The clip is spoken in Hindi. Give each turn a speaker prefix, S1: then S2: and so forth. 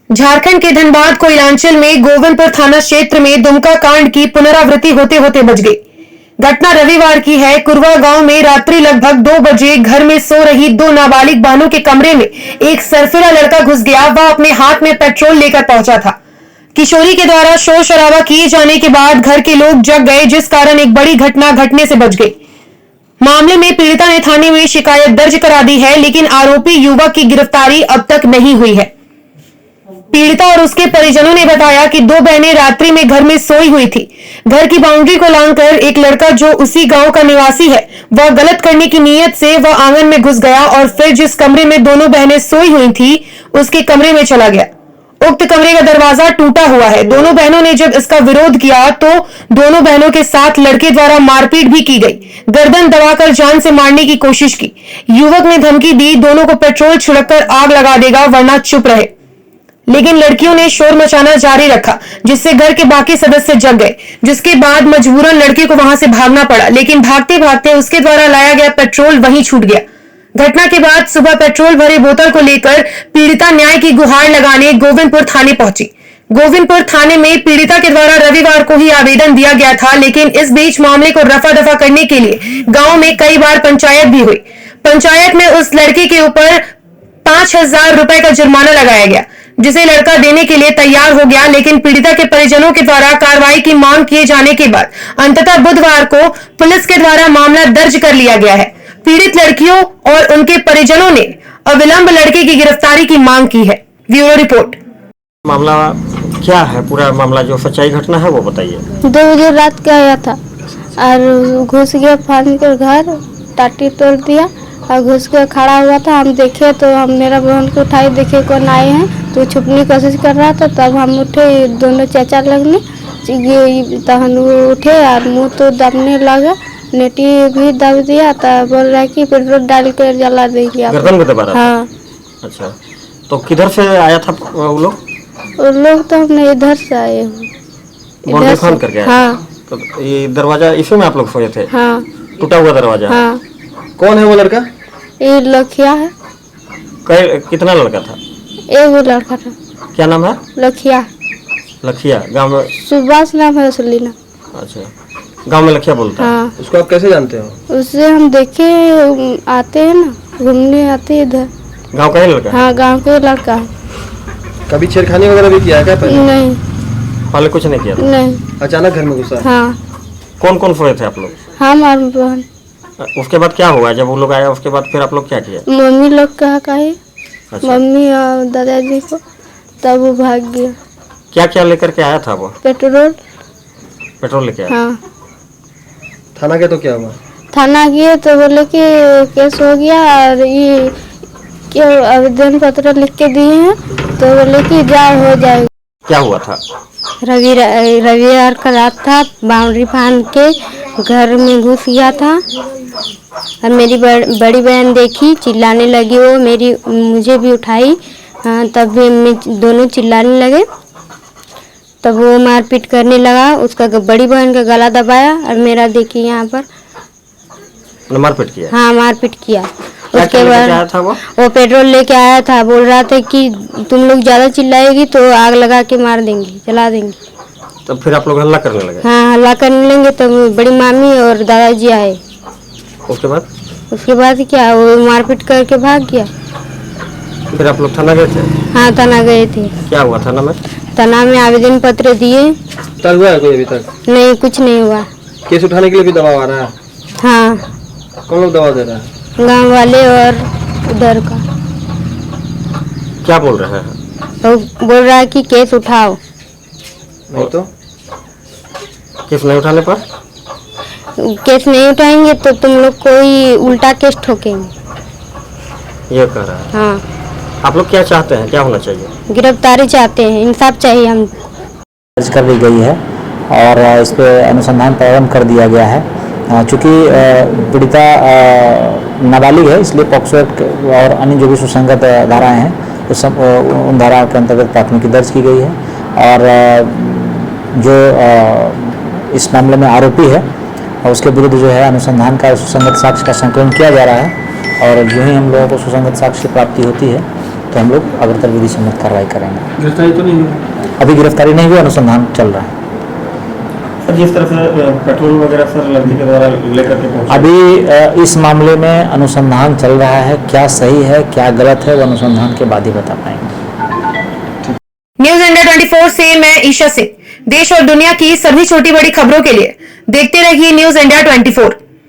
S1: झारखंड के धनबाद कोयलांचल में गोविंदपुर थाना क्षेत्र में दुमका कांड की पुनरावृत्ति होते होते बच गई। घटना रविवार की है। कुरवा गांव में रात्रि लगभग 2 बजे घर में सो रही 2 नाबालिग बहनों के कमरे में एक सरफिरा लड़का घुस गया। वह अपने हाथ में पेट्रोल लेकर पहुंचा था। किशोरी के द्वारा शोर शराबा किए जाने के बाद घर के लोग जग गए, जिस कारण एक बड़ी घटना घटने से बच गई। मामले में पीड़िता ने थाने में शिकायत दर्ज करा दी है, लेकिन आरोपी युवक की गिरफ्तारी अब तक नहीं हुई है। पीड़िता और उसके परिजनों ने बताया कि 2 बहनें रात्रि में घर में सोई हुई थी। घर की बाउंड्री को लांघकर एक लड़का जो उसी गांव का निवासी है, वह गलत करने की नीयत से वह आंगन में घुस गया और फिर जिस कमरे में दोनों बहनें सोई हुई थी उसके कमरे में चला गया। उक्त कमरे का दरवाजा टूटा हुआ है। दोनों बहनों ने जब इसका विरोध किया तो दोनों बहनों के साथ लड़के द्वारा मारपीट भी की गई। गर्दन दबाकर जान से मारने की कोशिश की। युवक ने धमकी दी, दोनों को पेट्रोल छिड़ककर आग लगा देगा वरना चुप रहे। लेकिन लड़कियों ने शोर मचाना जारी रखा, जिससे घर के बाकी सदस्य जग गए, जिसके बाद मजबूरन लड़के को वहां से भागना पड़ा। लेकिन भागते भागते उसके द्वारा लाया गया पेट्रोल वहीं छूट गया। घटना के बाद सुबह पेट्रोल भरे बोतल को लेकर पीड़िता न्याय की गुहार लगाने गोविंदपुर थाने पहुंची। गोविंदपुर थाने में पीड़िता के द्वारा रविवार को ही आवेदन दिया गया था, लेकिन इस बीच मामले को रफा दफा करने के लिए गांव में कई बार पंचायत भी हुई। पंचायत में उस लड़के के ऊपर 5,000 रुपए का जुर्माना लगाया गया, जिसे लड़का देने के लिए तैयार हो गया। लेकिन पीड़िता के परिजनों के द्वारा कार्रवाई की मांग किए जाने के बाद अंततः बुधवार को पुलिस के द्वारा मामला दर्ज कर लिया गया है। पीड़ित लड़कियों और उनके परिजनों ने अविलंब लड़के की गिरफ्तारी की मांग की है। Bureau report.
S2: मामला क्या है? पूरा मामला जो सच्चाई घटना है वो बताइए।
S3: 2 बजे रात का आया था और घुस गया, फांद कर घर टाटी तोड़ दिया और घुस के खड़ा हुआ था। हम देखे तो हम मेरा बहन को उठाए, देखे कौन आए हैं तो छुपने की कोशिश कर रहा था। तब हम उठे, दोनों चाचा लगने तहन उठे और मुंह तो दबने लगा, नेटी भी दब दिया। तब बोल रहा है कि पेट्रोल डाल कर जला देंगे।
S2: गर्दन में दबा रहा था?
S3: हाँ।
S2: अच्छा, तो किधर से आया था वो लोग?
S3: वो लोग तो हमने इधर से आए हैं,
S2: इधर से करके आए?
S3: हाँ।
S2: तो ये दरवाजा इसी में आप लोग सोए थे?
S3: हाँ।
S2: टूटा हुआ दरवाजा?
S3: हाँ।
S2: कौन है वो लड़का?
S3: ये लखिया है।
S2: कितना लड़का था?
S3: एक लड़का था।
S2: क्या नाम है?
S3: लखिया।
S2: लखिया गांव में?
S3: सुभाष नाम है, असली नाम।
S2: अच्छा, गांव में लखिया बोलता है?
S3: हाँ।
S2: उसको आप कैसे जानते हो?
S3: उससे हम देखे, आते हैं ना, घूमने आते हैं इधर।
S2: गांव का ही लड़का?
S3: हाँ, गांव का लड़का है।
S2: कभी छेड़खानी वगैरह भी किया है क्या पहले?
S3: नहीं।
S2: पहले कुछ नहीं किया था?
S3: नहीं।
S2: अचानक घर में घुसा?
S3: हाँ।
S2: कौन कौन सोए थे आप लोग?
S3: हम और बहन।
S2: उसके बाद क्या हुआ? जब वो लोग आया उसके बाद फिर आप लोग क्या किया?
S3: मम्मी लोग कहा कहे।
S2: अच्छा।
S3: मम्मी और दादाजी को, तब वो भाग गया।
S2: क्या क्या लेकर के आया था वो?
S3: पेट्रोल।
S2: पेट्रोल लेके आया?
S3: हाँ।
S2: थाना के तो क्या हुआ?
S3: थाना गए तो बोले कि केस हो गया और ये क्या आवेदन पत्र लिख के दिए हैं, तो बोले कि जा हो जाएगा।
S2: क्या हुआ था?
S3: रविवार का रात था, बाउंड्री फांद के घर में घुस गया था और मेरी बड़ी बहन देखी, चिल्लाने लगी। वो मुझे भी उठाई, तब भी दोनों चिल्लाने लगे। तब वो मारपीट करने लगा। उसका बड़ी बहन का गला दबाया और मेरा देखिए यहाँ पर
S2: मारपीट किया।
S3: हाँ, मारपीट किया।
S2: उसके बाद
S3: वो पेट्रोल लेके आया था, बोल रहा था कि तुम लोग ज्यादा चिल्लाएगी तो आग लगा के मार देंगे, जला देंगे।
S2: तब फिर आप लोग हल्ला करने लगे?
S3: हाँ, हल्ला करने लगे। तब बड़ी मामी और दादाजी आए।
S2: उसके बाद
S3: क्या, वो मारपीट करके भाग गया।
S2: फिर आप लोग थाना गए थे?
S3: हाँ, थाना गए थे।
S2: क्या हुआ थाना में?
S3: थाना में आवेदन पत्र दिए।
S2: तब हुआ है कोई अभी तक?
S3: नहीं, कुछ नहीं हुआ।
S2: केस उठाने के लिए भी दबाव आ रहा है?
S3: हाँ।
S2: कौन लोग दबाव दे रहा है?
S3: गांव वाले और उधर का।
S2: क्या बोल रहे हैं?
S3: वो बोल रहा है कि केस उठाओ।
S2: नहीं तो केस नहीं उठाने पर?
S3: केस नहीं उठाएंगे तो तुम लोग कोई उल्टा केस ठोकेंगे,
S2: ये कह रहा है।
S3: हाँ।
S2: आप लोग क्या चाहते हैं, क्या होना चाहिए?
S3: गिरफ्तारी चाहते हैं, इंसाफ चाहिए। हम
S4: दर्ज कर दी गई है और इस पे अनुसंधान प्रारंभ कर दिया गया है। चूँकि पीड़िता नाबालिग है, इसलिए पॉक्सो एक्ट और अन्य जो भी सुसंगत धाराएं हैं उन धाराओं के अंतर्गत प्राथमिकी दर्ज की गई है। और जो इस मामले में आरोपी है और उसके विरुद्ध जो है अनुसंधान का सुसंगत साक्ष्य का संकलन किया जा रहा है और जो ही हम लोगों को सुसंगत साक्ष्य की प्राप्ति होती है तो हम लोग अग्रतर विधि सम्मत कार्रवाई करेंगे।
S2: गिरफ्तारी तो नहीं हुई?
S4: अभी गिरफ्तारी नहीं हुई, अनुसंधान चल रहा है।
S2: जिस तरह से पेट्रोल वगैरह सर लड़की के द्वारा लेकर के पहुंचे,
S4: अभी इस मामले में अनुसंधान चल रहा है, क्या सही है क्या गलत है वो अनुसंधान के बाद ही बता पाएंगे।
S1: न्यूज इंडिया 24 से मैं ईशा सिंह। देश और दुनिया की सभी छोटी बड़ी खबरों के लिए देखते रहिए न्यूज इंडिया 24।